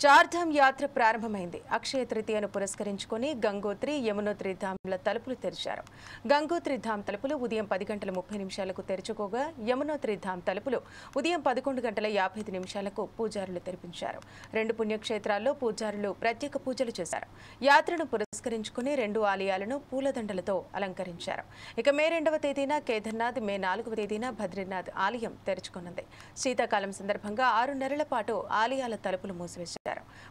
చార్ధామ్ యాత్ర ప్రారంభమైంది. అక్షయ తృతీయను పురస్కరించుకుని గంగోత్రి, యమునోత్రి ధామ్ల తలుపులు తెరిచారు. గంగోత్రి ధామ్ తలుపులు ఉదయం 10:30 తెరుచుకోగా యమునోత్రి ధామ్ తలుపులు ఉదయం 11:55 పూజారులు తెరిపించారు. రెండు పుణ్యక్షేత్రాల్లో పూజారులు ప్రత్యేక పూజలు చేశారు. యాత్రను పురస్కరించుకుని రెండు ఆలయాలను పూలదండలతో అలంకరించారు. ఇక మే 2వ తేదీన కేదార్నాథ్, మే 4వ తేదీన బద్రీనాథ్ ఆలయం తెరుచుకున్నది. శీతాకాలం సందర్భంగా 6 నెలల పాటు ఆలయాల తలుపులు మూసివేశారు.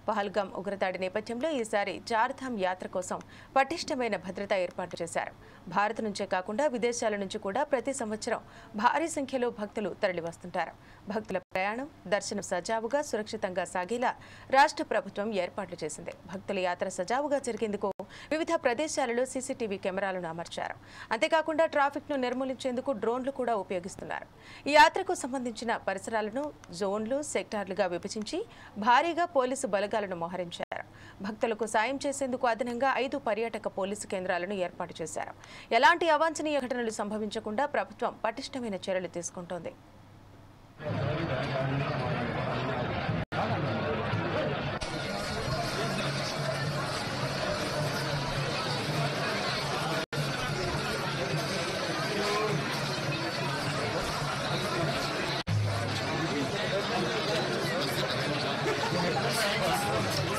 పహల్గామ్ ఉగ్రదాడి నేపథ్యంలో ఈసారి చార్ధామ్ యాత్ర కోసం పటిష్టమైన భద్రతా ఏర్పాట్లు చేశారు. భారత్ నుంచే కాకుండా విదేశాల నుంచి కూడా ప్రతి సంవత్సరం భారీ సంఖ్యలో భక్తులు తరలివస్తుంటారు. భక్తుల ప్రయాణం, దర్శనం సజావుగా సురక్షితంగా సాగేలా రాష్ట్ర ప్రభుత్వం ఏర్పాట్లు చేసింది. భక్తుల యాత్ర సజావుగా జరిగేందుకు వివిధ ప్రదేశాలలో సీసీటీవీ కెమెరాలను అమర్చారు. అంతేకాకుండా ట్రాఫిక్ ను నిర్మూలించేందుకు డ్రోన్లు కూడా ఉపయోగిస్తున్నారు. ఈ యాత్రకు సంబంధించిన పరిసరాలను జోన్లు, సెక్టార్లుగా విభజించి భారీగా పోలీసు బలగాలను మోహరించారు. భక్తులకు సాయం చేసేందుకు అదనంగా 5 పర్యాటక పోలీసు కేంద్రాలను ఏర్పాటు చేశారు. ఎలాంటి అవాంఛనీయ ఘటనలు సంభవించకుండా ప్రభుత్వం పటిష్టమైన చర్యలు తీసుకుంటోంది.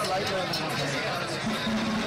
Like